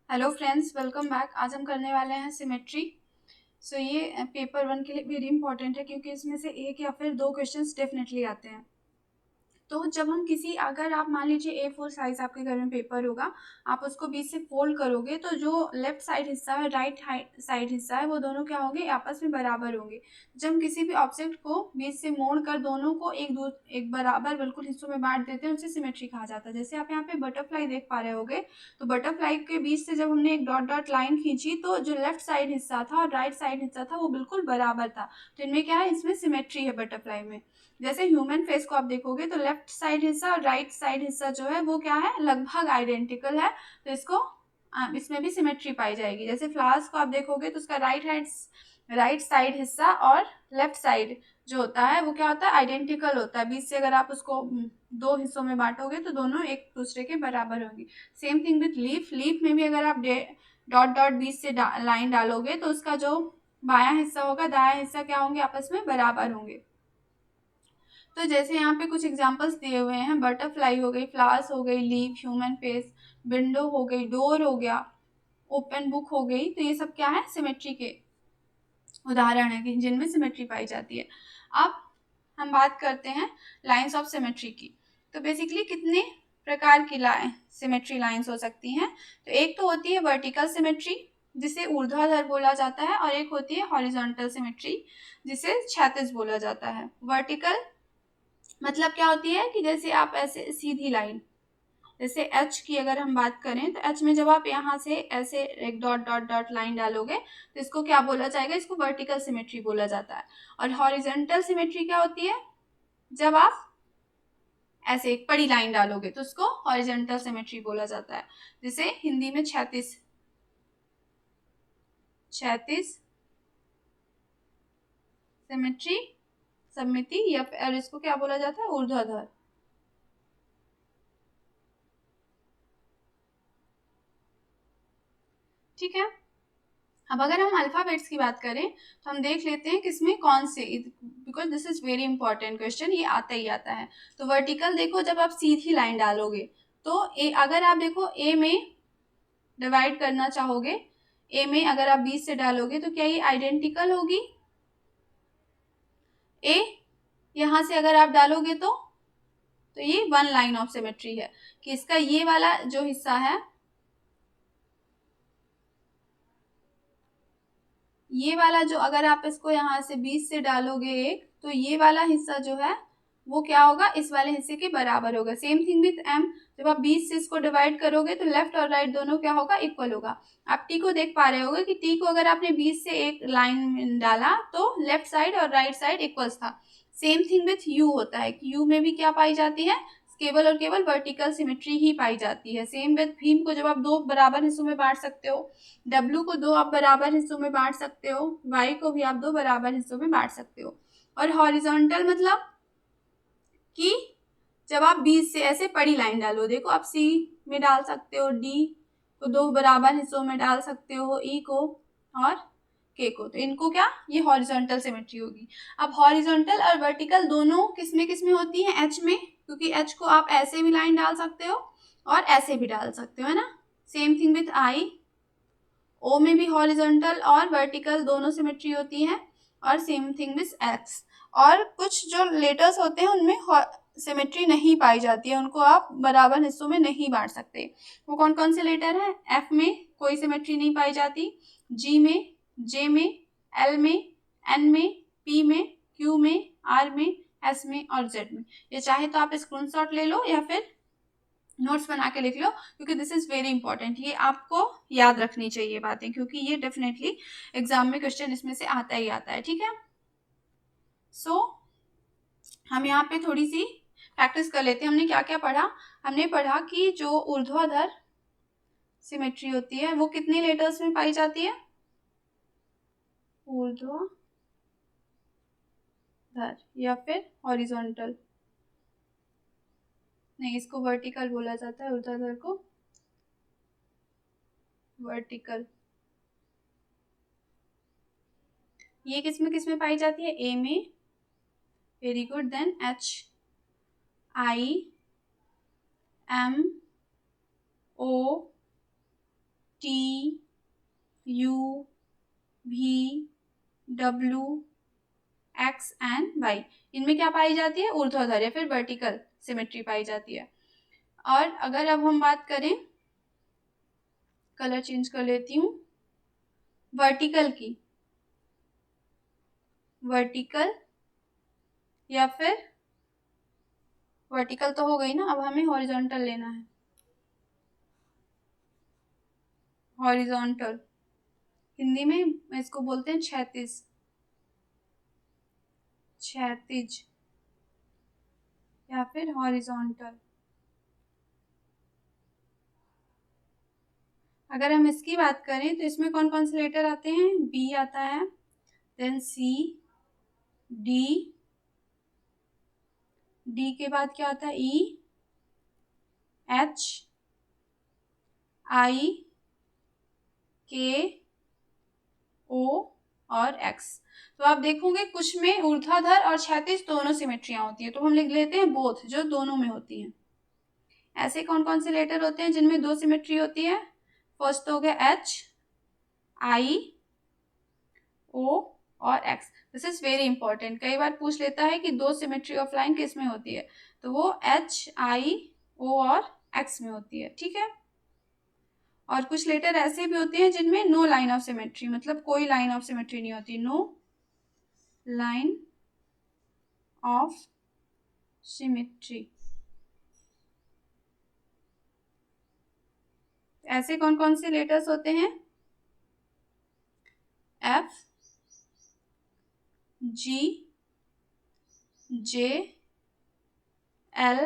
Hello friends, welcome back. आज हम करने वाले हैं सिमेट्री। ये पेपर 1 के लिए वेरी इंपॉर्टेंट है क्योंकि इसमें से एक या फिर दो क्वेश्चंस डेफिनेटली आते हैं। तो जब हम अगर आप मान लीजिए A4 साइज आपके घर में पेपर होगा, आप उसको बीच से फोल्ड करोगे तो जो लेफ्ट साइड हिस्सा है, राइट साइड हिस्सा है, वो दोनों क्या होंगे, आपस में बराबर होंगे। जब हम किसी भी ऑब्जेक्ट को बीच से मोड़ कर दोनों को एक बराबर बिल्कुल हिस्सों में बांट देते हैं, उसे सिमेट्री कहा जाता है। जैसे आप यहाँ पे बटरफ्लाई देख पा रहे होगे, तो बटरफ्लाई के बीच से जब हमने एक डॉट डॉट लाइन खींची तो जो लेफ्ट साइड हिस्सा था और राइट साइड हिस्सा था वो बिल्कुल बराबर था। तो इनमें क्या है, इसमें सिमेट्री है बटरफ्लाई में। जैसे ह्यूमन फेस को आप देखोगे तो लेफ्ट साइड हिस्सा और राइट साइड हिस्सा जो है वो क्या है, लगभग आइडेंटिकल है। तो इसमें भी सिमेट्री पाई जाएगी। जैसे फ्लावर्स को आप देखोगे तो उसका राइट साइड हिस्सा और लेफ्ट साइड जो होता है वो क्या होता है, आइडेंटिकल होता है। बीच से अगर आप उसको दो हिस्सों में बांटोगे तो दोनों एक दूसरे के बराबर होंगी। सेम थिंग विथ लीफ में भी अगर आप डॉट डॉट बीच से लाइन डालोगे तो उसका जो बायां हिस्सा होगा, दायां हिस्सा क्या होंगे, आपस में बराबर होंगे। तो जैसे यहाँ पे कुछ एग्जांपल्स दिए हुए हैं, बटरफ्लाई हो गई, फ्लावर्स हो गई, लीफ, ह्यूमन फेस, विंडो हो गई, डोर हो गया, ओपन बुक हो गई। तो ये सब क्या है, सिमेट्री के उदाहरण है जिनमें सिमेट्री पाई जाती है। अब हम बात करते हैं लाइंस ऑफ सिमेट्री की। तो बेसिकली कितने प्रकार की सिमेट्री लाइंस हो सकती हैं। तो एक तो होती है वर्टिकल सिमेट्री, जिसे ऊर्ध्वाधर बोला जाता है, और एक होती है हॉरिजॉन्टल सिमेट्री, जिसे क्षैतिज बोला जाता है। वर्टिकल मतलब क्या होती है कि जैसे आप ऐसे सीधी लाइन, जैसे एच की अगर हम बात करें तो एच में जब आप यहाँ से ऐसे एक डॉट डॉट डॉट लाइन डालोगे तो इसको क्या बोला जाएगा, इसको वर्टिकल सिमेट्री बोला जाता है। और हॉरिजॉन्टल सिमेट्री क्या होती है, जब आप ऐसे एक बड़ी लाइन डालोगे तो उसको हॉरिजॉन्टल सिमेट्री बोला जाता है, जिसे हिंदी में क्षैतिज सिमेट्री, सममिति, या फिर इसको क्या बोला जाता है, ऊर्ध्वाधर। ठीक है। अब अगर हम अल्फाबेट्स की बात करें तो हम देख लेते हैं किसमें कौन से, because this is very important question, ये आता ही आता है। तो वर्टिकल देखो, जब आप सीधी लाइन डालोगे तो अगर आप देखो ए में डिवाइड करना चाहोगे, ए में अगर आप 20 से डालोगे तो क्या ये आइडेंटिकल होगी। ए यहां से अगर आप डालोगे तो ये वन लाइन ऑफ सिमेट्री है कि इसका ये वाला जो हिस्सा है, ये वाला जो अगर आप इसको यहाँ से 20 से डालोगे एक, तो ये वाला हिस्सा जो है वो क्या होगा, इस वाले हिस्से के बराबर होगा। सेम थिंग विथ एम, जब आप 20 से इसको डिवाइड करोगे तो लेफ्ट और राइट दोनों क्या होगा, इक्वल होगा। आप टी को देख पा रहे होगे कि टी को अगर आपने 20 से एक लाइन डाला तो लेफ्ट साइड और राइट साइड इक्वल था। सेम थिंग विथ यू होता है कि यू में भी क्या पाई जाती है, केवल और केवल वर्टिकल सिमेट्री ही पाई जाती है। सेम विथ भीम को जब आप दो बराबर हिस्सों में बांट सकते हो, डब्ल्यू को दो आप बराबर हिस्सों में बांट सकते हो, वाई को भी आप दो बराबर हिस्सों में बांट सकते हो। और हॉरिजॉन्टल मतलब कि जब आप बीच से ऐसे बड़ी लाइन डालो, देखो आप सी में डाल सकते हो, डी को दो बराबर हिस्सों में डाल सकते हो, ई को और के को, तो इनको क्या, ये हॉरिजॉन्टल सिमेट्री होगी। अब हॉरिजॉन्टल और वर्टिकल दोनों किसमें होती है, एच में, क्योंकि एच को आप ऐसे भी लाइन डाल सकते हो और ऐसे भी डाल सकते हो, है ना। सेम थिंग विथ आई, ओ में भी हॉरिजॉन्टल और वर्टिकल दोनों सिमेट्री होती है, और सेम थिंग विथ एक्स। और कुछ जो लेटर्स होते हैं उनमें सिमेट्री नहीं पाई जाती है, उनको आप बराबर हिस्सों में नहीं बांट सकते। वो कौन कौन से लेटर हैं, एफ में कोई सिमेट्री नहीं पाई जाती, जी में, जे में, एल में, एन में, पी में, क्यू में, आर में, एस में और जेड में। ये चाहे तो आप स्क्रीनशॉट ले लो या फिर नोट्स बना के लिख लो, क्योंकि दिस इज वेरी इंपॉर्टेंट। ये आपको याद रखनी चाहिए बातें, क्योंकि ये डेफिनेटली एग्जाम में क्वेश्चन इसमें से आता ही आता है। ठीक है। सो हम यहाँ पे थोड़ी सी प्रैक्टिस कर लेते हैं। हमने क्या क्या पढ़ा, हमने पढ़ा कि जो ऊर्ध्वाधर सिमेट्री होती है वो कितने लेटर्स में पाई जाती है, ऊर्ध्वाधर या फिर हॉरिजॉन्टल, नहीं इसको वर्टिकल बोला जाता है, ऊर्ध्वाधर को वर्टिकल। ये किसमें पाई जाती है, ए में, very good. Then H, I, M, O, T, U, V, W, X and Y, इनमें क्या पाई जाती है? ऊर्ध्वाधर या फिर वर्टिकल सिमेट्री पाई जाती है। और अगर अब हम बात करें, कलर चेंज कर लेती हूँ, वर्टिकल की, वर्टिकल या फिर वर्टिकल तो हो गई ना, अब हमें हॉरिजॉन्टल लेना है। हॉरिजॉन्टल हिंदी में इसको बोलते हैं क्षैतिज, क्षैतिज या फिर हॉरिजॉन्टल। अगर हम इसकी बात करें तो इसमें कौन कौन से लेटर आते हैं? बी आता है, देन सी, डी, डी के बाद क्या आता है? ई, एच, आई, के, ओ और एक्स। तो आप देखोगे कुछ में ऊर्ध्वाधर और क्षैतिज दोनों सिमेट्रियां होती है, तो हम लिख लेते हैं बोथ, जो दोनों में होती हैं। ऐसे कौन कौन से लेटर होते हैं जिनमें दो सिमेट्री होती है? फर्स्ट तो हो गया एच, आई, ओ और x. This is very important, कई बार पूछ लेता है कि दो सिमेट्री ऑफ लाइन किस में होती है, तो वो एच, आई, ओ और एक्स में होती है, ठीक है। और कुछ लेटर ऐसे भी होते हैं जिनमें नो लाइन ऑफ सिमेट्री, मतलब कोई लाइन ऑफ सिमेट्री नहीं होती, नो लाइन ऑफ सिमेट्री। ऐसे कौन कौन से लेटर्स होते हैं? F, G, J, L,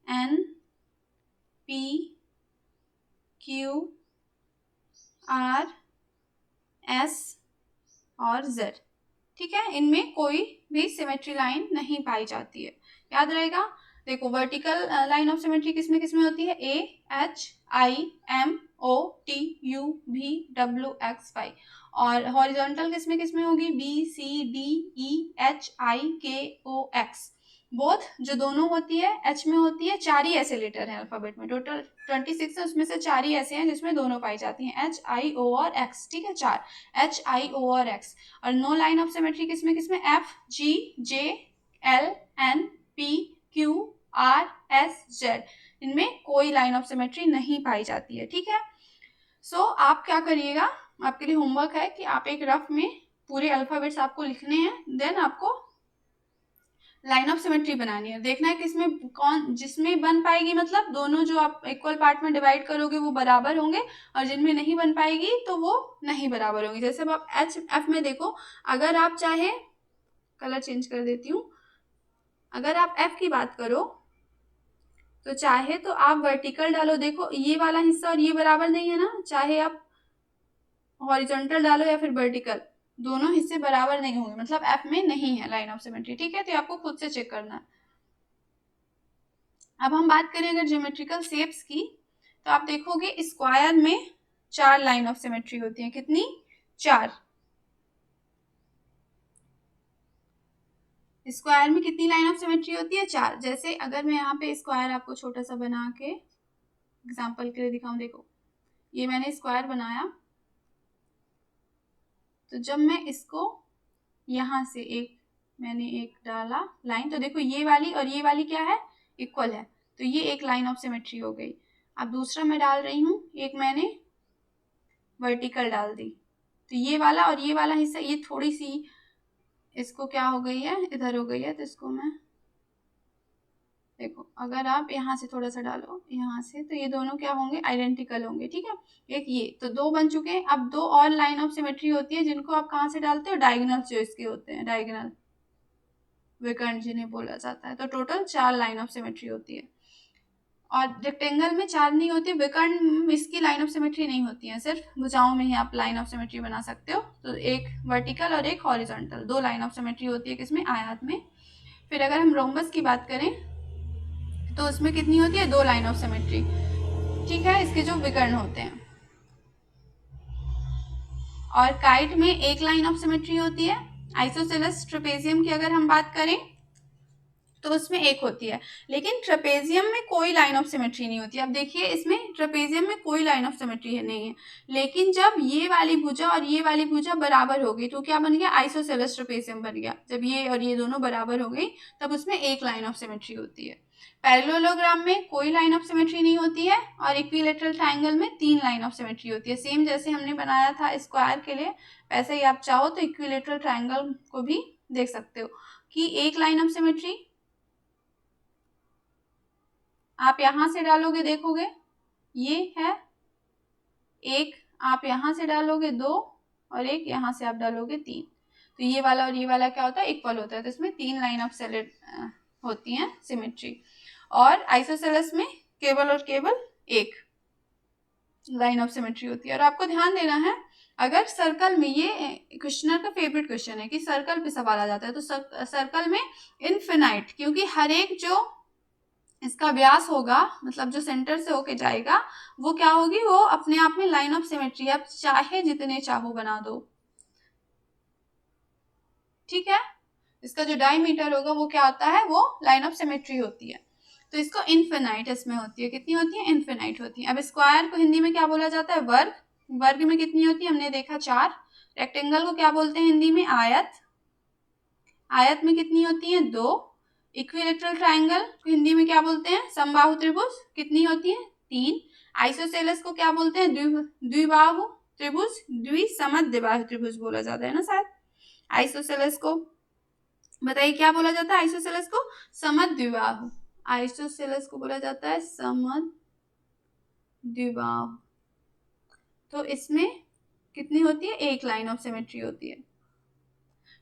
N, P, Q, R, S और जेड, ठीक है। इनमें कोई भी सिमेट्री लाइन नहीं पाई जाती है, याद रहेगा। देखो वर्टिकल लाइन ऑफ सिमेट्री किसमें किसमें होती है? A, H, I, M, O, T, U, V, W, X, Y. और हॉरिजॉन्टल किसमें किसमें होगी? B, C, D, E, H, I, K, O, x. Both जो दोनों होती है एच में होती है, 4 ही ऐसे लेटर हैं अल्फाबेट में, टोटल 26 है, उसमें से 4 ही ऐसे हैं जिसमें दोनों पाई जाती हैं, एच, आई, ओ और एक्स, ठीक है, 4, एच, आई, ओ और एक्स। और नो लाइन ऑफ सिमेट्री किसमें किसमें? F, G, J, L, N, P, Q, R, S, Z, इनमें कोई लाइन ऑफ सिमेट्री नहीं पाई जाती है, ठीक है। सो आप क्या करिएगा, आपके लिए होमवर्क है कि आप एक रफ में पूरे अल्फाबेट्स आपको लिखने हैं, देन आपको लाइन ऑफ सिमेट्री बनानी है, देखना है किसमें कौन, जिसमें बन पाएगी, मतलब दोनों जो आप इक्वल पार्ट में डिवाइड करोगे वो बराबर होंगे, और जिनमें नहीं बन पाएगी तो वो नहीं बराबर होंगी। जैसे अब आप एच, एफ में देखो, अगर आप चाहे, कलर चेंज कर देती हूँ, अगर आप एफ की बात करो तो चाहे तो आप वर्टिकल डालो, देखो ये वाला हिस्सा और ये बराबर नहीं है ना, चाहे आप हॉरिजॉन्टल डालो या फिर वर्टिकल, दोनों हिस्से बराबर नहीं होंगे, मतलब एफ में नहीं है लाइन ऑफ सिमेट्री, ठीक है। तो आपको खुद से चेक करना है। अब हम बात करें अगर ज्योमेट्रिकल शेप्स की, तो आप देखोगे स्क्वायर में 4 लाइन ऑफ सिमेट्री होती है, कितनी? 4। स्क्वायर में कितनी लाइन ऑफ सिमेट्री होती है? 4। जैसे अगर मैं यहाँ पे स्क्वायर आपको छोटा सा बना के एग्जाम्पल के लिए दिखाऊं, देखो ये मैंने स्क्वायर बनाया, तो जब मैं इसको यहाँ से मैंने एक डाला लाइन, तो देखो ये वाली और ये वाली क्या है? इक्वल है, तो ये एक लाइन ऑफ सिमेट्री हो गई। अब दूसरा मैं डाल रही हूँ, एक मैंने वर्टिकल डाल दी, तो ये वाला और ये वाला हिस्सा, ये थोड़ी सी इसको क्या हो गई है, इधर हो गई है, तो इसको मैं, देखो अगर आप यहाँ से थोड़ा सा डालो यहाँ से, तो ये दोनों क्या होंगे? आइडेंटिकल होंगे, ठीक है। एक ये तो 2 बन चुके हैं। अब 2 और लाइन ऑफ सिमेट्री होती है जिनको आप कहाँ से डालते हो? डायगोनल जो इसके होते हैं, डायगोनल विकर्ण जिन्हें बोला जाता है। तो टोटल 4 लाइन ऑफ सिमेट्री होती है। और रेक्टेंगल में 4 नहीं होती, विकर्ण इसकी लाइन ऑफ सिमेट्री नहीं होती है, सिर्फ भुजाओं में ही आप लाइन ऑफ सिमेट्री बना सकते हो। तो एक वर्टिकल और एक हॉरिजॉन्टल, 2 लाइन ऑफ सिमेट्री होती है किसमें? आयत में। फिर अगर हम रोम्बस की बात करें तो उसमें कितनी होती है? 2 लाइन ऑफ सिमेट्री, ठीक है, इसके जो विकर्ण होते हैं। और काइट में 1 लाइन ऑफ सिमेट्री होती है। आइसोसेलेस ट्रेपेजियम की अगर हम बात करें तो उसमें एक होती है। लेकिन ट्रेपेजियम में कोई लाइन ऑफ सिमेट्री नहीं होती। अब देखिए इसमें ट्रेपेजियम में कोई लाइन ऑफ सिमेट्री नहीं है, लेकिन जब ये वाली भुजा और ये वाली भुजा बराबर हो गई तो क्या बन गया, आइसोसेलेस ट्रेपेजियम बन गया। जब ये और ये दोनों बराबर हो गई तब उसमें एक लाइन ऑफ सिमेट्री होती है। पैरेललोग्राम में कोई लाइन ऑफ सिमेट्री नहीं होती है और इक्विलेटरल ट्राइंगल में 3 लाइन ऑफ सिमेट्री होती है। सेम जैसे हमने बनाया था स्क्वायर के लिए, वैसे ही आप चाहो तो इक्विलेटरल ट्राइंगल को भी देख सकते हो कि एक लाइन ऑफ सिमेट्री आप यहां से डालोगे, देखोगे ये है एक, आप यहां से डालोगे 2 और एक यहां से आप डालोगे 3, तो ये वाला और ये वाला क्या होता है, इक्वल होता है। तो इसमें 3 लाइन ऑफ सेलेट होती हैं सिमेट्री। और आइसोसेलेस में केवल और केवल एक लाइन ऑफ सिमेट्री होती है। और आपको ध्यान देना है, अगर सर्कल में, ये क्वेश्चनर का फेवरेट क्वेश्चन है कि सर्कल पे सवाल आ जाता है, तो सर्कल में इनफिनाइट, क्योंकि हर एक जो इसका व्यास होगा, मतलब जो सेंटर से होके जाएगा, वो क्या होगी, वो अपने आप में लाइन ऑफ सिमेट्री। आप चाहे जितने चाहो बना दो, ठीक है। इसका जो डायमीटर होगा वो क्या होता है, वो लाइन ऑफ सिमेट्री होती है। तो इसको इनफिनाइट इसमें होती है। कितनी होती है, इनफिनाइट होती है। अब स्क्वायर को हिंदी में क्या बोला जाता है, वर्ग। वर्ग में कितनी होती है, हमने देखा 4। रेक्टेंगल को क्या बोलते हैं हिंदी में, आयत। आयत में कितनी होती है, 2। इक्विलेटरल ट्राइंगल को हिंदी में क्या बोलते हैं, समबाहु त्रिभुज। कितनी होती है, 3। आइसोसेलेस को क्या बोलते हैं, द्विबाहु त्रिभुज। द्विसमद्विबाहु त्रिभुज बोला जाता है ना शायद आइसोसेलेस को। बताइए क्या बोला जाता है आइसोसेलेस को, समद्विबाहु। आइसोसेलेस को बोला जाता है समद्विबाहु। तो इसमें कितनी होती है, एक लाइन ऑफ सिमेट्री होती है,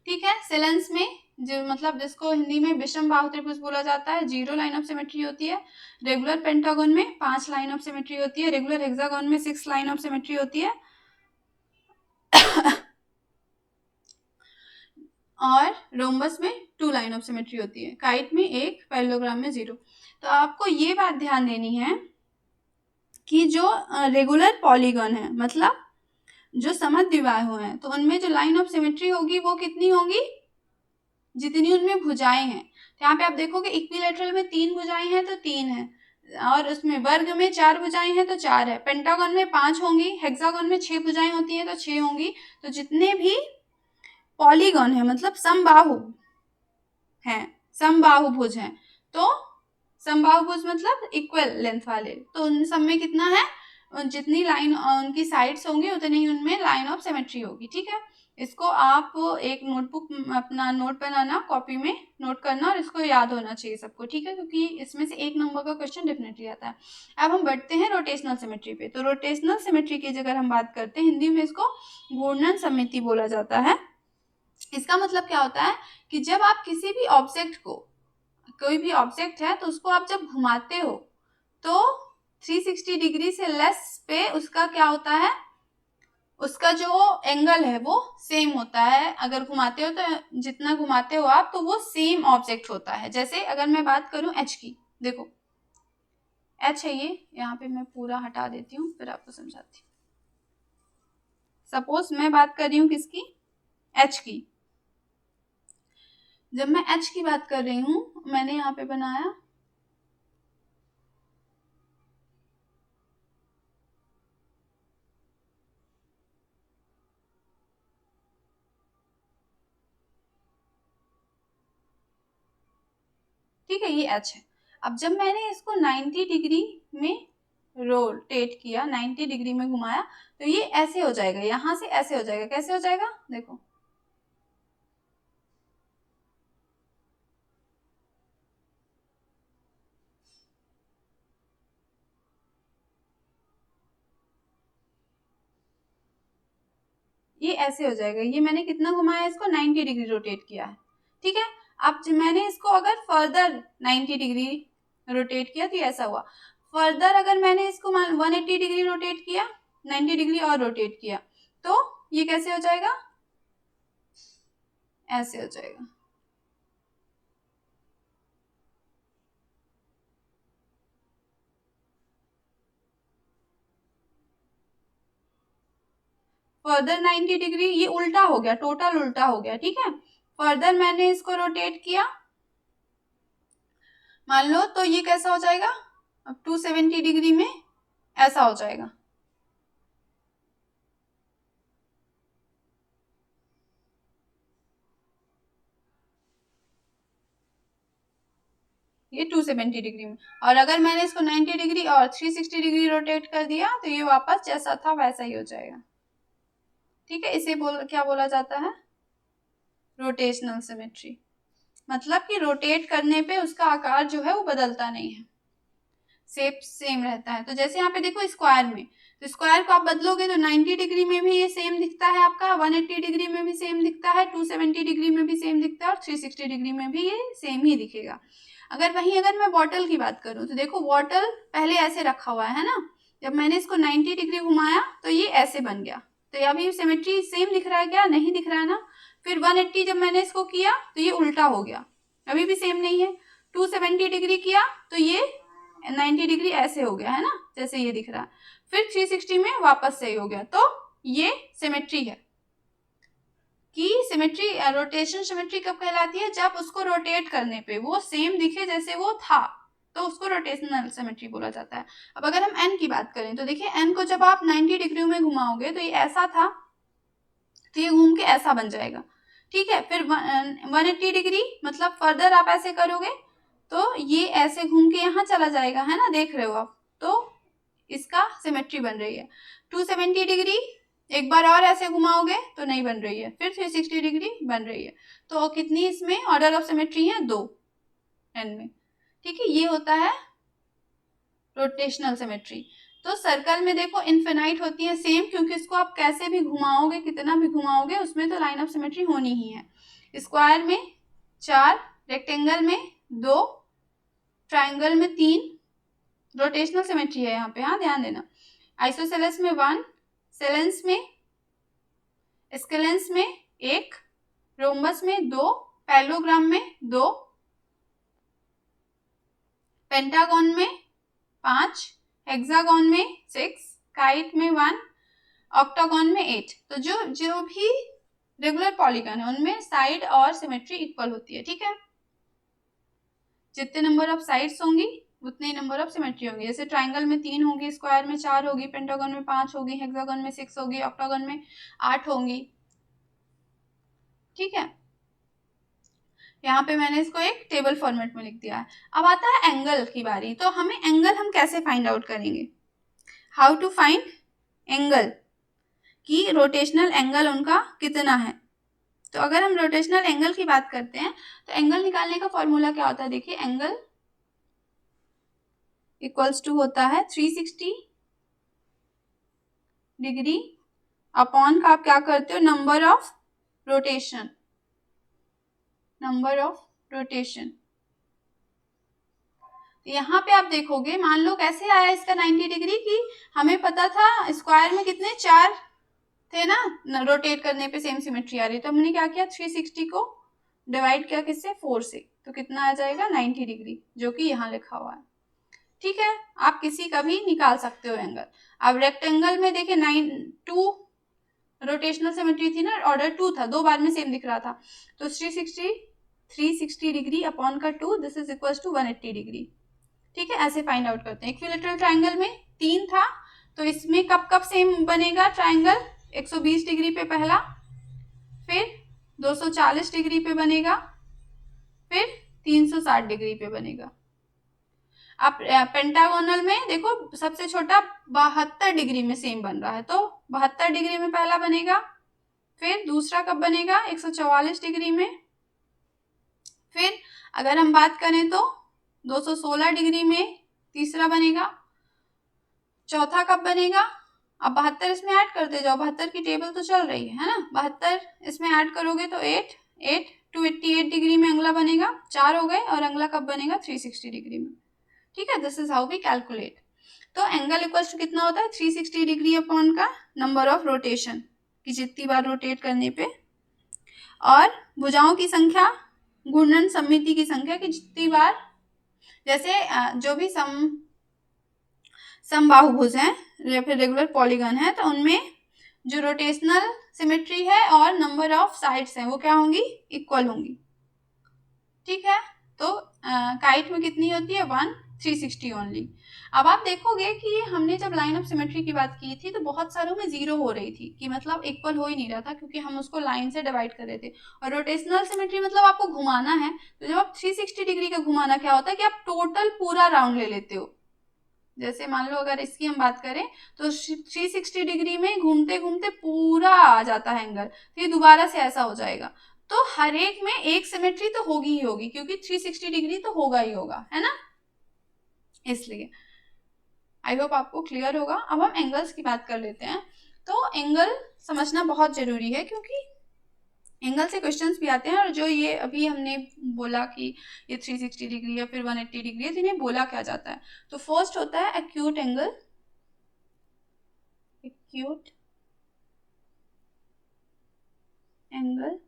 ठीक है। सेलेंस में जो मतलब जिसको हिंदी में विषम बाहु त्रिभुज बोला जाता है, 0 लाइन ऑफ सिमेट्री होती है। रेगुलर पेंटागन में 5 लाइन ऑफ सिमेट्री होती है। रेगुलर हेक्सागन में 6 लाइन ऑफ सिमेट्री होती है। और रोम्बस में 2 लाइन ऑफ सिमेट्री होती है। काइट में 1, पैरेललोग्राम में 0। तो आपको ये बात ध्यान देनी है कि जो रेगुलर पॉलीगन है, मतलब जो समद्विबाहु हैं, तो उनमें जो लाइन ऑफ सिमेट्री होगी वो कितनी होगी, जितनी उनमें भुजाएं हैं। तो यहाँ पे आप देखोगे इक्विलेटरल में 3 भुजाएं हैं तो 3 है, और उसमें वर्ग में 4 भुजाएं हैं तो 4 है। पेंटागन में 5 होंगी, हेक्सागन में 6 भुजाएं होती हैं तो 6 होंगी। तो जितने भी पॉलीगन है, मतलब समबाहु हैं, समबाहु भुज हैं, तो समबाहु भुज मतलब इक्वल लेंथ वाले, तो उन सब में कितना है, जितनी लाइन उनकी साइड्स होंगी उतनी ही उनमें लाइन ऑफ सिमेट्री होगी, ठीक है। इसको आप एक नोटबुक, अपना नोट बनाना, कॉपी में नोट करना, और इसको याद होना चाहिए सबको, ठीक है, क्योंकि इसमें से 1 नंबर का क्वेश्चन डेफिनेटली आता है। अब हम बढ़ते हैं रोटेशनल सिमेट्री पे। तो रोटेशनल सिमेट्री की अगर हम बात करते हैं, हिंदी में इसको घूर्णन सममिति बोला जाता है। इसका मतलब क्या होता है कि जब आप किसी भी ऑब्जेक्ट को, कोई भी ऑब्जेक्ट है तो उसको आप जब घुमाते हो तो 360 डिग्री से लेस पे उसका क्या होता है, उसका जो एंगल है वो सेम होता है। अगर घुमाते हो तो जितना घुमाते हो आप, तो वो सेम ऑब्जेक्ट होता है। जैसे अगर मैं बात करूं एच की, देखो एच है ये, यहाँ पे मैं पूरा हटा देती हूँ फिर आपको समझाती हूँ। सपोज मैं बात कर रही हूँ किसकी, एच की। जब मैं एच की बात कर रही हूँ, मैंने यहाँ पे बनाया ठीक है, ये एच है। अब जब मैंने इसको 90 डिग्री में रोटेट किया, 90 डिग्री में घुमाया, तो ये ऐसे हो जाएगा, यहां से ऐसे हो जाएगा। कैसे हो जाएगा, देखो ये ऐसे हो जाएगा। ये मैंने कितना घुमाया, इसको 90 डिग्री रोटेट किया है, ठीक है। अब मैंने इसको अगर फर्दर 90 डिग्री रोटेट किया तो ये ऐसा हुआ। फर्दर अगर मैंने इसको 180 डिग्री रोटेट किया, 90 डिग्री और रोटेट किया, तो ये कैसे हो जाएगा, ऐसे हो जाएगा। फर्दर 90 डिग्री, ये उल्टा हो गया, टोटल उल्टा हो गया, ठीक है। फर्दर मैंने इसको रोटेट किया मान लो तो ये कैसा हो जाएगा, अब 270 डिग्री में ऐसा हो जाएगा। ये 270 डिग्री में, और अगर मैंने इसको 90 डिग्री और 360 डिग्री रोटेट कर दिया तो ये वापस जैसा था वैसा ही हो जाएगा। ठीक है, इसे क्या बोला जाता है, रोटेशनल सिमेट्री। मतलब कि रोटेट करने पे उसका आकार जो है वो बदलता नहीं है, शेप सेम रहता है। तो जैसे यहाँ पे देखो स्क्वायर में, तो स्क्वायर को आप बदलोगे तो 90 डिग्री में भी ये सेम दिखता है आपका, 180 डिग्री में भी सेम दिखता है, 270 डिग्री में भी सेम दिखता है, और 360 डिग्री में भी ये सेम ही दिखेगा। अगर मैं बॉटल की बात करूं तो देखो बॉटल पहले ऐसे रखा हुआ है ना, जब मैंने इसको 90 डिग्री घुमाया तो ये ऐसे बन गया, तो अभी सिमेट्री सेम दिख रहा है क्या, नहीं दिख रहा है ना। फिर 180 जब मैंने इसको किया तो ये उल्टा हो गया, अभी भी सेम नहीं है। 270 डिग्री किया तो ये 90 डिग्री ऐसे हो गया है ना, जैसे ये दिख रहा है। फिर 360 में वापस सही हो गया, तो ये सिमेट्री है। कि सिमेट्री, रोटेशन सिमेट्री कब कहलाती है, जब उसको रोटेट करने पे वो सेम दिखे जैसे वो था, तो उसको रोटेशनल सिमेट्री बोला जाता है। अब अगर हम एन की बात करें तो देखिए एन को जब आप 90 डिग्री में घुमाओगे तो ये ऐसा था, तो ये घूम के ऐसा बन जाएगा। ठीक है, फिर 180 डिग्री मतलब फर्दर आप ऐसे करोगे तो ये ऐसे घूम के यहाँ चला जाएगा, है ना, देख रहे हो आप, तो इसका सिमेट्री बन रही है। 270 डिग्री एक बार और ऐसे घुमाओगे तो नहीं बन रही है, फिर 360 डिग्री बन रही है। तो कितनी इसमें ऑर्डर ऑफ सिमेट्री है, 2 एन में। ठीक है, ये होता है रोटेशनल सिमेट्री। तो सर्कल में देखो इनफिनाइट होती है सेम, क्योंकि इसको आप कैसे भी घुमाओगे, कितना भी घुमाओगे, उसमें तो लाइन ऑफ सिमेट्री होनी ही है। स्क्वायर में 4, रेक्टेंगल में 2, ट्राइंगल में 3 रोटेशनल सिमेट्री है यहाँ पे, हाँ ध्यान देना। आइसोसेलेस में 1, सेलेंस में, स्केलेंस में 1, रोम्बस में 2, पैरेललोग्राम में 2, पेंटागन में 5, हेक्सागन में 6, काइट में 1, ऑक्टागन में 8। तो जो भी रेगुलर पॉलीगन है उनमें साइड और सिमेट्री इक्वल होती है। ठीक है, जितने नंबर ऑफ साइड्स होंगी उतने नंबर ऑफ सिमेट्री होंगी। जैसे ट्राइंगल में 3 होगी, स्क्वायर में 4 होगी, पेंटागन में 5 होगी, हेक्सागन में 6 होगी, ऑक्टागन में 8 होंगी। ठीक है, यहाँ पे मैंने इसको एक टेबल फॉर्मेट में लिख दिया है। अब आता है एंगल की बारी, तो हमें एंगल हम कैसे फाइंड आउट करेंगे, हाउ टू फाइंड एंगल, कि रोटेशनल एंगल उनका कितना है। तो अगर हम रोटेशनल एंगल की बात करते हैं तो एंगल निकालने का फॉर्मूला क्या होता है, देखिए एंगल इक्वल्स टू होता है 360 डिग्री अपॉन का आप क्या करते हो, number of rotation, number of rotation. यहाँ पे आप देखोगे, मान लो कैसे आया इसका 90 डिग्री, की हमें पता था स्क्वायर में कितने 4 थे ना, रोटेट करने पे सेम सिमेट्री आ रही, तो हमने क्या किया 360 को डिवाइड किया किससे, 4 से, तो कितना आ जाएगा 90 डिग्री, जो कि यहाँ लिखा हुआ है। ठीक है, आप किसी का भी निकाल सकते हो एंगल। अब रेक्टेंगल में देखिए 2 रोटेशनल सिमेट्री थी ना, ऑर्डर 2 था, 2 बार में सेम दिख रहा था, तो 360 डिग्री अपॉन का 2, this is equal to 180 degree. ठीक है, ऐसे फाइंड आउट करते हैं। इक्विलैटरल ट्राइंगल में 3 था, तो इसमें कब सेम बनेगा ट्राइंगल, 120 डिग्री पे पहला, फिर 240 डिग्री पे बनेगा, फिर 360 डिग्री पे बनेगा। अब पेंटागोनल में देखो सबसे छोटा 72 डिग्री में सेम बन रहा है, तो 72 डिग्री में पहला बनेगा, फिर दूसरा कब बनेगा 144 डिग्री में, फिर अगर हम बात करें तो 216 डिग्री में तीसरा बनेगा, चौथा कब बनेगा, अब 72 इसमें ऐड करते जाओ, 72 की टेबल तो चल रही है ना, 72 इसमें ऐड करोगे तो 8 288 डिग्री में अगला बनेगा, 4 हो गए, और अगला कब बनेगा 360 डिग्री में। ठीक है, this is how we calculate. तो एंगल इक्वल्स टू कितना होता है 360 डिग्री अपॉन का नंबर ऑफ रोटेशन, कि जितनी बार रोटेट करने पे, और भुजाओं की संख्या घूर्णन सममिति की संख्या, कि जितनी बार, जैसे जो भी समबाहुभुज हैं या फिर रेगुलर पॉलीगन है, तो उनमें जो रोटेशनल सिमेट्री है और नंबर ऑफ साइड्स हैं वो क्या होंगी, इक्वल होंगी। ठीक है, तो काइट में कितनी होती है 360 ओनली। अब आप देखोगे कि हमने जब लाइन ऑफ सिमेट्री की बात की थी तो बहुत सारों में जीरो हो रही थी कि मतलब इक्वल हो ही नहीं रहा था क्योंकि हम उसको लाइन से डिवाइड कर रहे थे। और रोटेशनल सिमेट्री मतलब आपको घुमाना है, तो जब आप 360 डिग्री का घुमाना क्या होता है कि आप टोटल पूरा राउंड ले लेते हो। जैसे मान लो अगर इसकी हम बात करें तो 360 डिग्री में घूमते घूमते पूरा आ जाता है एंगल, फिर दोबारा से ऐसा हो जाएगा। तो हर एक में एक सिमेट्री तो होगी ही होगी क्योंकि 360 डिग्री तो होगा ही होगा, है ना, इसलिए। आई होप आपको क्लियर होगा। अब हम एंगल्स की बात कर लेते हैं। तो एंगल समझना बहुत जरूरी है क्योंकि एंगल से क्वेश्चंस भी आते हैं। और जो ये अभी हमने बोला कि ये 360 डिग्री या फिर 180 डिग्री है, तो इन्हें बोला क्या जाता है। तो फर्स्ट होता है एक्यूट एंगल, एक्यूट एंगल,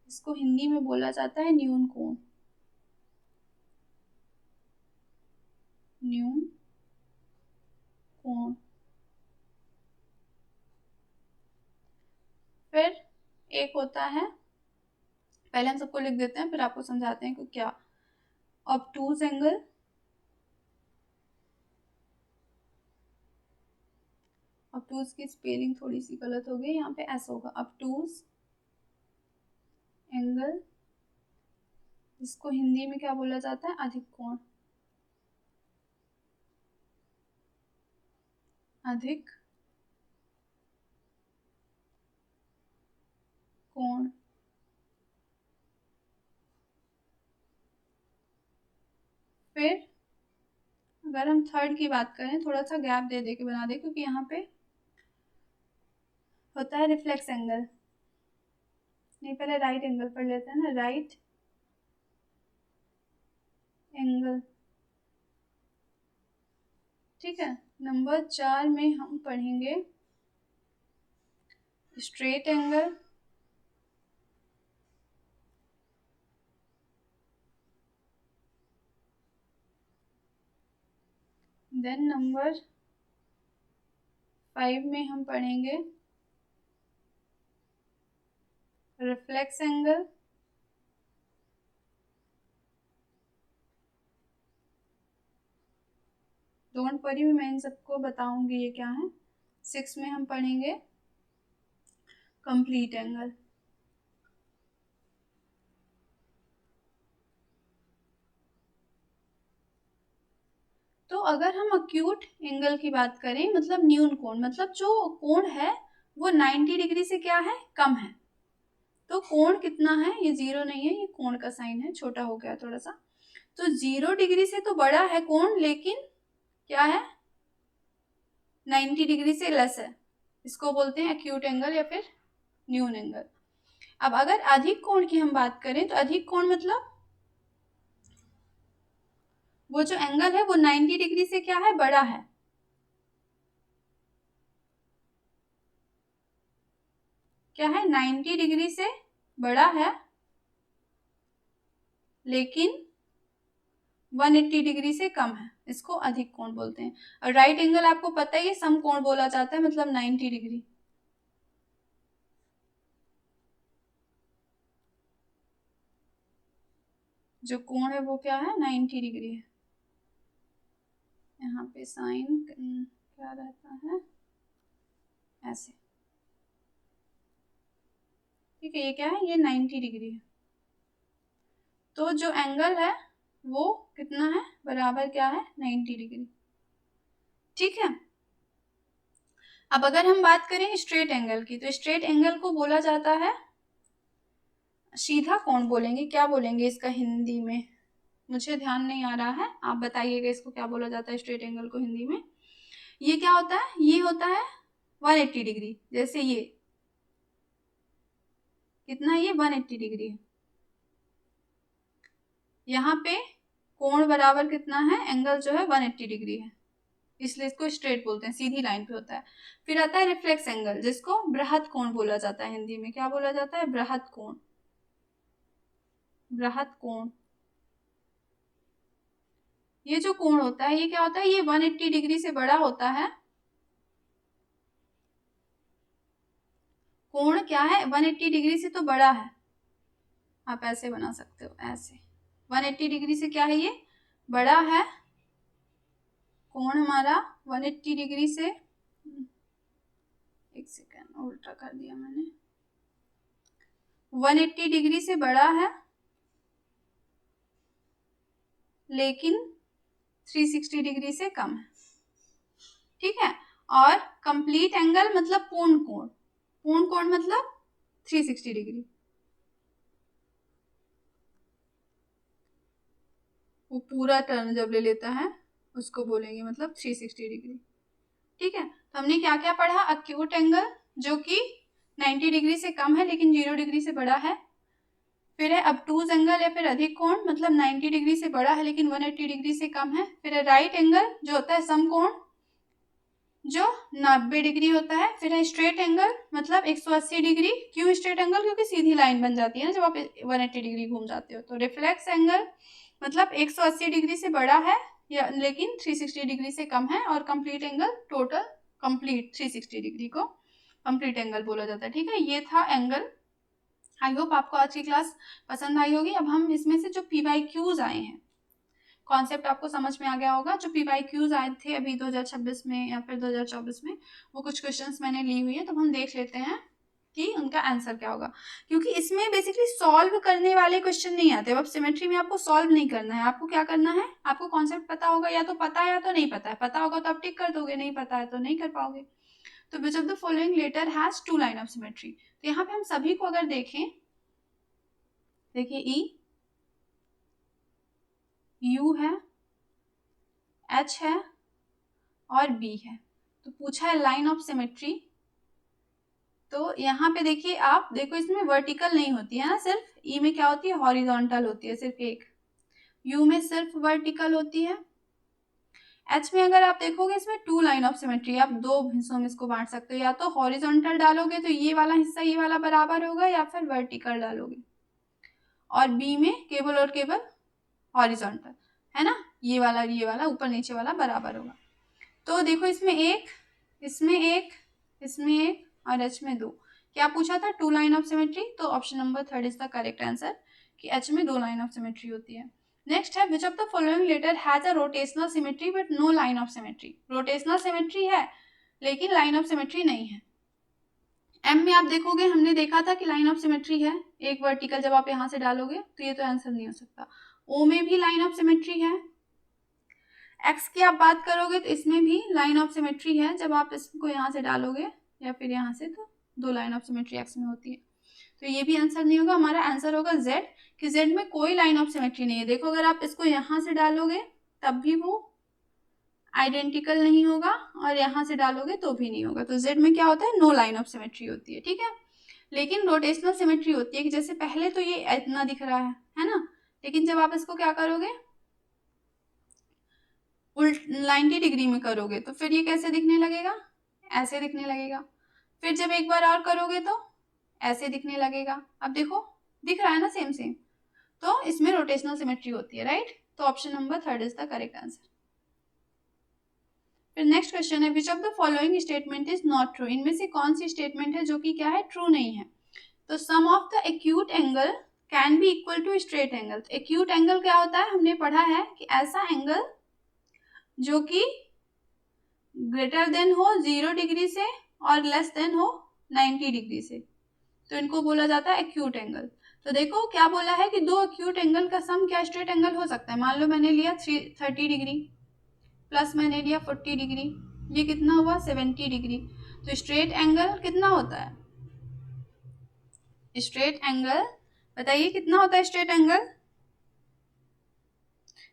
इसको हिंदी में बोला जाता है न्यून कोण, न्यून कोण। फिर एक होता है, पहले हम सबको लिख देते हैं फिर आपको समझाते हैं कि क्या, ऑब्टूज एंगल, ऑब्टूज की स्पेलिंग थोड़ी सी गलत हो गई, यहाँ पे ऐसा होगा ऑब्टूज एंगल, इसको हिंदी में क्या बोला जाता है, अधिक कोण, अधिक कोण। फिर अगर हम थर्ड की बात करें, थोड़ा सा गैप दे दे के बना दे क्योंकि यहाँ पे होता है रिफ्लेक्स एंगल। नहीं, पहले राइट एंगल पढ़ लेते हैं ना, राइट एंगल, ठीक है। नंबर 4 में हम पढ़ेंगे स्ट्रेट एंगल, देन नंबर 5 में हम पढ़ेंगे रिफ्लेक्स एंगल, डोंट वरी मैं इन सबको बताऊंगी ये क्या है। 6 में हम पढ़ेंगे कंप्लीट एंगल। तो अगर हम अक्यूट एंगल की बात करें, मतलब न्यून कोण, मतलब जो कोण है वो 90 डिग्री से क्या है, कम है। तो कोण कितना है, ये जीरो नहीं है, ये कोण का साइन है, छोटा हो गया थोड़ा सा। तो 0 डिग्री से तो बड़ा है कोण, लेकिन क्या है, 90 डिग्री से लेस है। इसको बोलते हैं एक्यूट एंगल या फिर न्यून एंगल। अब अगर अधिक कोण की हम बात करें तो अधिक कोण मतलब वो जो एंगल है वो 90 डिग्री से क्या है, बड़ा है। क्या है, 90 डिग्री से बड़ा है लेकिन 180 डिग्री से कम है, इसको अधिक कोण बोलते हैं। और राइट एंगल आपको पता ही है, सम कोण बोला जाता है, मतलब 90 डिग्री। जो कोण है वो क्या है, 90 डिग्री है। यहाँ पे साइन क्या रहता है, ऐसे, ठीक है। ये क्या है, ये 90 डिग्री है। तो जो एंगल है वो कितना है, बराबर क्या है, 90 डिग्री, ठीक है। अब अगर हम बात करें स्ट्रेट एंगल की, तो स्ट्रेट एंगल को बोला जाता है सीधा कोण बोलेंगे। क्या बोलेंगे इसका हिंदी में, मुझे ध्यान नहीं आ रहा है, आप बताइएगा इसको क्या बोला जाता है स्ट्रेट एंगल को हिंदी में। ये क्या होता है, ये होता है 180 डिग्री। जैसे ये कितना, ये 180 डिग्री है। यहाँ पे कोण बराबर कितना है, एंगल जो है 180 डिग्री है, इसलिए इसको स्ट्रेट बोलते हैं, सीधी लाइन पे होता है। फिर आता है रिफ्लेक्स एंगल, जिसको बृहद कोण बोला जाता है। हिंदी में क्या बोला जाता है, बृहद कोण, बृहद कोण। ये जो कोण होता है ये क्या होता है, ये 180 डिग्री से बड़ा होता है। कोण क्या है, 180 डिग्री से तो बड़ा है। आप ऐसे बना सकते हो, ऐसे, 180 डिग्री से क्या है, ये बड़ा है कोण हमारा 180 डिग्री से, एक सेकेंड उल्टा कर दिया मैंने, 180 डिग्री से बड़ा है लेकिन 360 डिग्री से कम है, ठीक है। और कंप्लीट एंगल मतलब पूर्ण कोण, पूर्ण कोण मतलब 360 डिग्री, वो पूरा टर्न जब ले लेता है उसको बोलेंगे मतलब 360 डिग्री, ठीक है। तो हमने क्या क्या पढ़ा, अक्यूट एंगल जो कि 90 डिग्री से कम है लेकिन 0 डिग्री से बड़ा है, फिर है obtuse एंगल या फिर अधिक कोण मतलब 90 डिग्री से बड़ा है लेकिन 180 डिग्री से कम है, फिर है राइट एंगल जो होता है समकोण जो 90 डिग्री होता है, फिर है स्ट्रेट एंगल मतलब 180 डिग्री, क्यों स्ट्रेट एंगल, क्योंकि सीधी लाइन बन जाती है ना जब आप 180 डिग्री घूम जाते हो। तो रिफ्लेक्स एंगल मतलब 180 डिग्री से बड़ा है या लेकिन 360 डिग्री से कम है, और complete angle total complete 360 degree को कंप्लीट एंगल बोला जाता है, ठीक है। ये था एंगल। आई होप आपको आज की क्लास पसंद आई होगी। अब हम इसमें से जो PYQs आए हैं, कॉन्सेप्ट आपको समझ में आ गया होगा। जो PYQs आए थे अभी 2026 में या फिर 2024 में, वो कुछ क्वेश्चंस मैंने ली हुई है, तो हम देख लेते हैं कि उनका आंसर क्या होगा, क्योंकि इसमें बेसिकली सॉल्व करने वाले क्वेश्चन नहीं आते। अब सिमेट्री में आपको सॉल्व नहीं करना है, आपको क्या करना है, आपको कॉन्सेप्ट पता होगा, या तो पता है या तो नहीं पता है, पता होगा तो आप टिक कर दोगे, नहीं पता है तो नहीं कर पाओगे। तो which of the following letter has two line of symmetry, तो यहाँ पे हम सभी को अगर देखें, देखिए ई, यू है, एच है और बी है। तो पूछा है लाइन ऑफ सिमेट्री, तो यहाँ पे देखिए, आप देखो इसमें वर्टिकल नहीं होती है ना, सिर्फ ई में क्या होती है, हॉरिजॉन्टल होती है सिर्फ एक, यू में सिर्फ वर्टिकल होती है, एच में अगर आप देखोगे इसमें टू लाइन ऑफ सिमेट्री, आप दो हिस्सों में इसको बांट सकते हो, या तो हॉरिजॉन्टल डालोगे तो ये वाला हिस्सा ये वाला बराबर होगा, या फिर वर्टिकल डालोगे, और बी में केवल और केवल हॉरिजॉन्टल है ना, ये वाला ऊपर नीचे वाला बराबर होगा। तो देखो इसमें एक, इसमें एक, इसमें एक और एच में दो, क्या पूछा था, टू लाइन ऑफ सिमेट्री, तो option number 3 is the correct answer कि एच में दो लाइन ऑफ सिमेट्री होती है। नेक्स्ट है which of the following letter has a rotational symmetry but no line of symmetry, rotational symmetry है लेकिन line of symmetry नहीं है। एम में आप देखोगे, हमने देखा था कि लाइन ऑफ सिमेट्री है, एक वर्टिकल जब आप यहाँ से डालोगे तो ये तो आंसर नहीं हो सकता। ओ में भी लाइन ऑफ सिमेट्री है, एक्स की आप बात करोगे तो इसमें भी लाइन ऑफ सिमेट्री है, जब आप इसको यहाँ से डालोगे या फिर यहाँ से, तो दो लाइन ऑफ सिमेट्री एक्स में होती है, तो ये भी आंसर नहीं होगा। हमारा आंसर होगा जेड, कि जेड में कोई लाइन ऑफ सिमेट्री नहीं है। देखो अगर आप इसको यहाँ से डालोगे तब भी वो आइडेंटिकल नहीं होगा, और यहाँ से डालोगे तो भी नहीं होगा। तो जेड में क्या होता है, नो लाइन ऑफ सिमेट्री होती है, ठीक है। लेकिन रोटेशनल सिमेट्री होती है कि जैसे पहले तो ये इतना दिख रहा है ना, लेकिन जब आप इसको क्या करोगे, 90 डिग्री में करोगे तो फिर ये कैसे दिखने लगेगा, ऐसे दिखने लगेगा। फिर जब एक बार और करोगे तो ऐसे दिखने लगेगा। अब देखो दिख रहा है ना सेम सेम, तो इसमें रोटेशनल सिमेट्री होती है, राइट। तो option number 3 is the correct answer. फिर नेक्स्ट क्वेश्चन है which of the following statement is not true, इनमें से कौन सी स्टेटमेंट है जो कि क्या है, ट्रू नहीं है। तो sum of the acute angle can be equal to straight angle. Acute angle क्या होता है, हमने पढ़ा है कि ऐसा एंगल जो कि ग्रेटर देन हो 0 डिग्री से और लेस देन हो 90 डिग्री से, तो इनको बोला जाता है एक्यूट एंगल। तो देखो क्या बोला है कि दो एक्यूट एंगल का सम क्या स्ट्रेट एंगल हो सकता है। मान लो मैंने लिया 30 डिग्री प्लस मैंने लिया 40 डिग्री, ये कितना हुआ 70 डिग्री। तो स्ट्रेट एंगल कितना होता है, स्ट्रेट एंगल बताइए कितना होता है स्ट्रेट एंगल,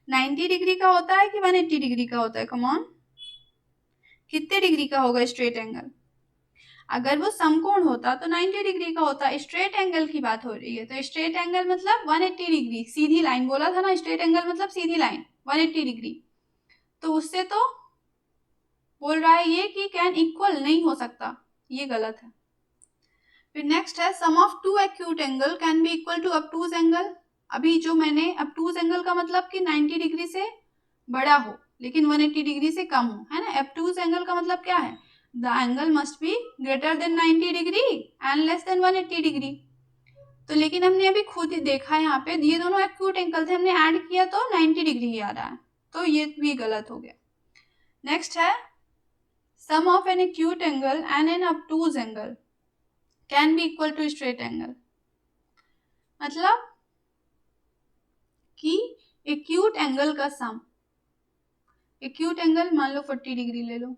90 डिग्री का होता है कि 180 डिग्री का होता है, कम ऑन, कितने डिग्री का होगा स्ट्रेट एंगल। अगर वो समकोण होता तो 90 डिग्री का होता, स्ट्रेट एंगल की बात हो रही है। तो स्ट्रेट एंगल मतलब 180 डिग्री, सीधी लाइन बोला था ना, स्ट्रेट एंगल मतलब सीधी लाइन 180 डिग्री। तो उससे तो बोल रहा है ये कि कैन इक्वल नहीं हो सकता, ये गलत है। फिर नेक्स्ट है sum of two acute angle can be equal to obtuse angle. अभी जो मैंने ऑब्टूज एंगल का मतलब कि 90 डिग्री से बड़ा हो लेकिन 180 डिग्री से कम हो, है ना। ऑब्टूज एंगल का मतलब क्या है, the angle must be greater than 90 degree and less than 180 degree. तो लेकिन हमने अभी खुद ही देखा यहाँ पे ये दोनों एक्यूट एंगल थे, हमने ऐड किया तो 90 डिग्री ही आ रहा है, तो ये भी गलत हो गया। नेक्स्ट है sum of an acute angle and an obtuse angle can be equal to straight angle. मतलब कि एक्यूट एंगल का सम, एक्यूट एंगल मान लो 40 डिग्री ले लो,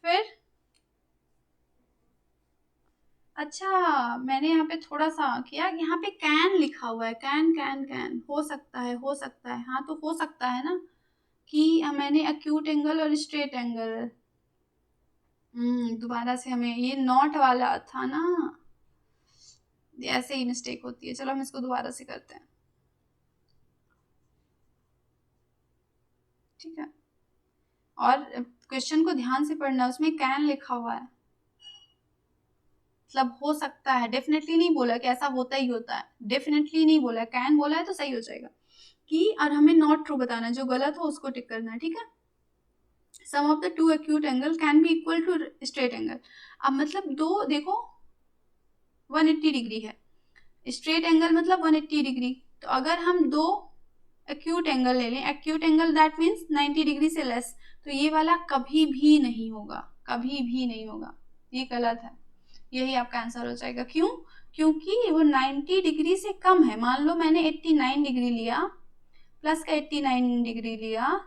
फिर अच्छा मैंने यहाँ पे थोड़ा सा किया, यहाँ पे कैन लिखा हुआ है, कैन कैन कैन, हो सकता है, हो सकता है, हाँ तो हो सकता है ना कि मैंने एक्यूट एंगल और स्ट्रेट एंगल, दोबारा से हमें ये नॉट वाला था ना, ऐसे ही मिस्टेक होती है। चलो हम इसको दोबारा से करते हैं, ठीक है। और क्वेश्चन को ध्यान से पढ़ना, उसमें कैन लिखा हुआ है, मतलब हो सकता है, डेफिनेटली नहीं बोला कि ऐसा होता ही होता है, डेफिनेटली नहीं बोला, कैन बोला है तो सही हो जाएगा कि, और हमें नॉट ट्रू बताना है, जो गलत हो उसको टिक करना है, ठीक है। Sum of the two acute angle can be equal to straight angle. अब मतलब दो देखो 180 डिग्री है, स्ट्रेट एंगल मतलब 180 डिग्री, तो अगर हम दो एक्यूट एंगल ले लें, acute angle that means 90 degree से लेस, तो ये वाला कभी भी नहीं होगा, कभी भी नहीं होगा, ये गलत है, यही आपका आंसर हो जाएगा। क्यों? क्योंकि वो 90 डिग्री से कम है। मान लो मैंने 89 डिग्री लिया, प्लस का 89 डिग्री लिया,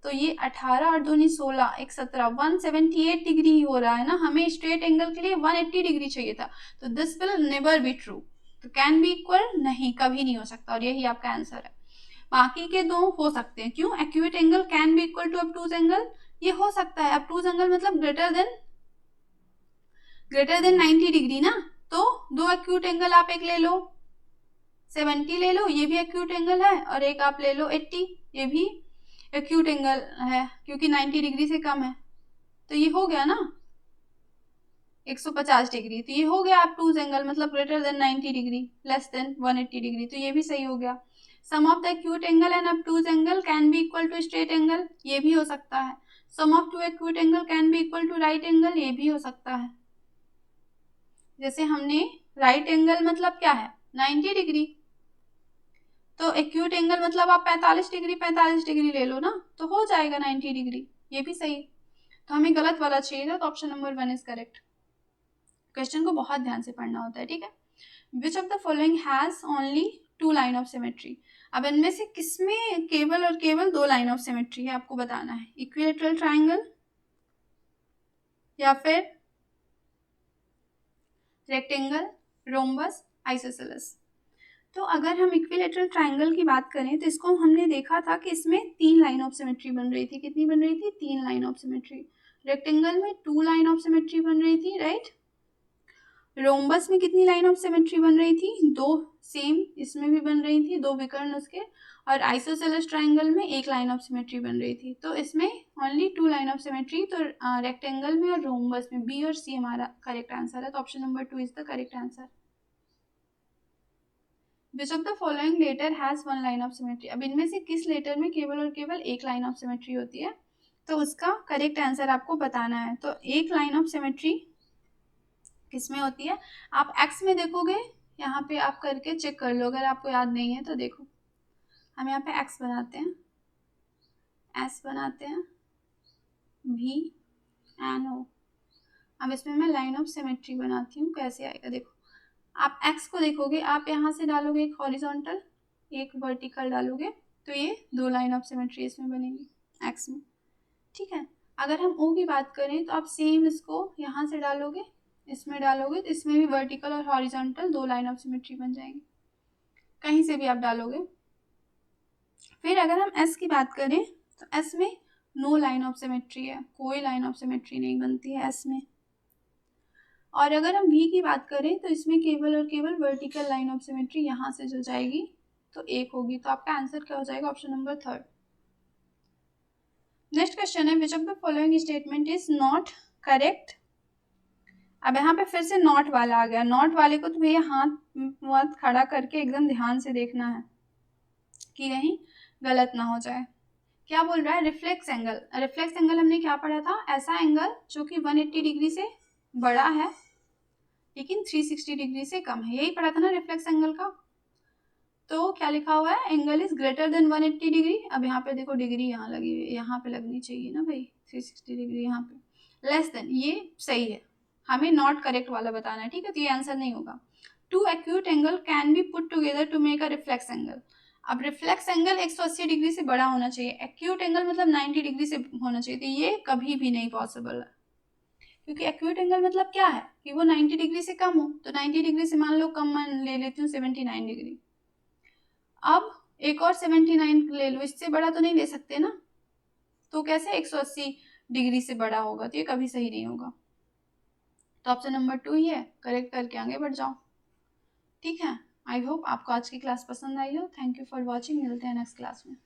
तो ये 18 और 2 16, एक 17, 178 डिग्री हो रहा है ना, हमें स्ट्रेट एंगल के लिए 180 डिग्री चाहिए था, तो this will never be true, तो कैन बी इक्वल नहीं, कभी नहीं हो सकता, और यही आपका आंसर है। बाकी के दो हो सकते हैं, क्यों? Acute angle can be equal to obtuse angle, ये हो सकता है, ऑब्टूज एंगल मतलब ग्रेटर देन 90 डिग्री ना, तो दो एक्यूट एंगल आप एक ले लो, 70 ले लो, ये भी एक्यूट एंगल है, और एक आप ले लो 80, ये भी एक्यूट एंगल है क्योंकि 90 डिग्री से कम है, तो ये हो गया ना 150 डिग्री, तो ये हो गया ऑब्टूज एंगल, मतलब greater than 90 degree, less than 180 degree, तो ये भी सही हो गया। Sum of the acute angle and obtuse angle can be equal to straight angle, ये भी हो सकता है। Sum of two acute angle can be equal to right angle, ये भी हो सकता है। जैसे हमने राइट एंगल मतलब क्या है 90 डिग्री, तो एक्यूट एंगल मतलब आप 45 डिग्री ले लो ना, तो हो जाएगा 90 डिग्री, ये भी सही। तो हमें गलत वाला चाहिए था, तो option number 1 is correct. Question को बहुत ध्यान से पढ़ना होता है, ठीक है। Which of the following has only 2 line of symmetry. अब इनमें से किसमें केवल और केवल 2 लाइन ऑफ सिमेट्री है, आपको बताना है। इक्विलेटरल ट्राइंगल या फिर रेक्टेंगल, रोम्बस, आइसोसेलेस। तो अगर हम इक्विलेटरल ट्राइंगल की बात करें तो इसको हमने देखा था कि इसमें 3 लाइन ऑफ सिमेट्री बन रही थी। कितनी बन रही थी? 3 लाइन ऑफ सिमेट्री। रेक्टेंगल में 2 लाइन ऑफ सिमेट्री बन रही थी, राइट। रोम्बस में कितनी लाइन ऑफ सिमेट्री बन रही थी? 2, सेम इसमें भी बन रही थी, 2 विकर्ण उसके। और आइसोसेलेस ट्राइंगल में 1 लाइन ऑफ सिमेट्री बन रही थी, तो इसमें ओनली 2 लाइन ऑफ सिमेट्री। तो रेक्टेंगल में और रोम्बस में बी और सी हमारा करेक्ट आंसर है, तो option number 2 is the correct answer. Which of the following letter has 1 line of symmetry. अब इनमें से किस लेटर में केवल और केवल 1 लाइन ऑफ सिमेट्री होती है, तो उसका करेक्ट आंसर आपको बताना है। तो 1 लाइन ऑफ सिमेट्री किसमें होती है? आप एक्स में देखोगे, यहाँ पे आप करके चेक कर लो, अगर आपको याद नहीं है तो देखो। हम यहाँ पे एक्स बनाते हैं, एस बनाते हैं, भी एन ओ। अब इसमें मैं लाइन ऑफ सिमेट्री बनाती हूँ, कैसे आएगा देखो। आप एक्स को देखोगे, आप यहाँ से डालोगे एक हॉरिजॉन्टल, एक वर्टिकल डालोगे, तो ये 2 लाइन ऑफ सिमेट्री इसमें बनेगी एक्स में, ठीक है। अगर हम ओ की बात करें तो आप सेम इसको यहाँ से डालोगे, इसमें डालोगे, तो इसमें भी वर्टिकल और हॉरिजॉन्टल 2 लाइन ऑफ सिमेट्री बन जाएंगे, कहीं से भी आप डालोगे। फिर अगर हम एस की बात करें तो एस में नो लाइन ऑफ सिमेट्री है, कोई लाइन ऑफ सिमेट्री नहीं बनती है एस में। और अगर हम वी की बात करें तो इसमें केवल और केवल वर्टिकल लाइन ऑफ सिमेट्री यहाँ से जो जाएगी तो 1 होगी, तो आपका आंसर क्या हो जाएगा? Option number 3। नेक्स्ट क्वेश्चन है, which of the following statement is not correct. अब यहाँ पे फिर से नॉट वाला आ गया। नॉट वाले को तो भैया हाथ खड़ा करके एकदम ध्यान से देखना है कि कहीं गलत ना हो जाए। क्या बोल रहा है? Reflex angle. रिफ्लेक्स एंगल हमने क्या पढ़ा था? ऐसा एंगल जो कि 180 डिग्री से बड़ा है, लेकिन 360 डिग्री से कम है। यही पढ़ा था ना रिफ्लेक्स एंगल का। तो क्या लिखा हुआ है, angle is greater than 180 degree. अब यहाँ पे देखो डिग्री यहाँ लगी हुई है, यहाँ पे लगनी चाहिए ना भाई, 360 डिग्री यहाँ पे। लेस देन, ये सही है, हमें नॉट करेक्ट वाला बताना है, ठीक है, तो ये आंसर नहीं होगा। Two acute angle can be put together to make a reflex angle. अब रिफ्लेक्स एंगल 180 डिग्री से बड़ा होना चाहिए, एक्यूट एंगल मतलब 90 डिग्री से होना चाहिए, तो ये कभी भी नहीं पॉसिबल है, क्योंकि एक्यूट एंगल मतलब क्या है कि वो 90 डिग्री से कम हो। तो 90 डिग्री से मान लो कम, मान ले लेती हूँ 79 डिग्री। अब एक और 79 ले लो, इससे बड़ा तो नहीं ले सकते ना, तो कैसे 180 डिग्री से बड़ा होगा, तो ये कभी सही नहीं होगा। तो ऑप्शन नंबर 2 ही है, करेक्ट करके आगे बढ़ जाओ, ठीक है। आई होप आपको आज की क्लास पसंद आई हो। थैंक यू फॉर वॉचिंग, मिलते हैं नेक्स्ट क्लास में।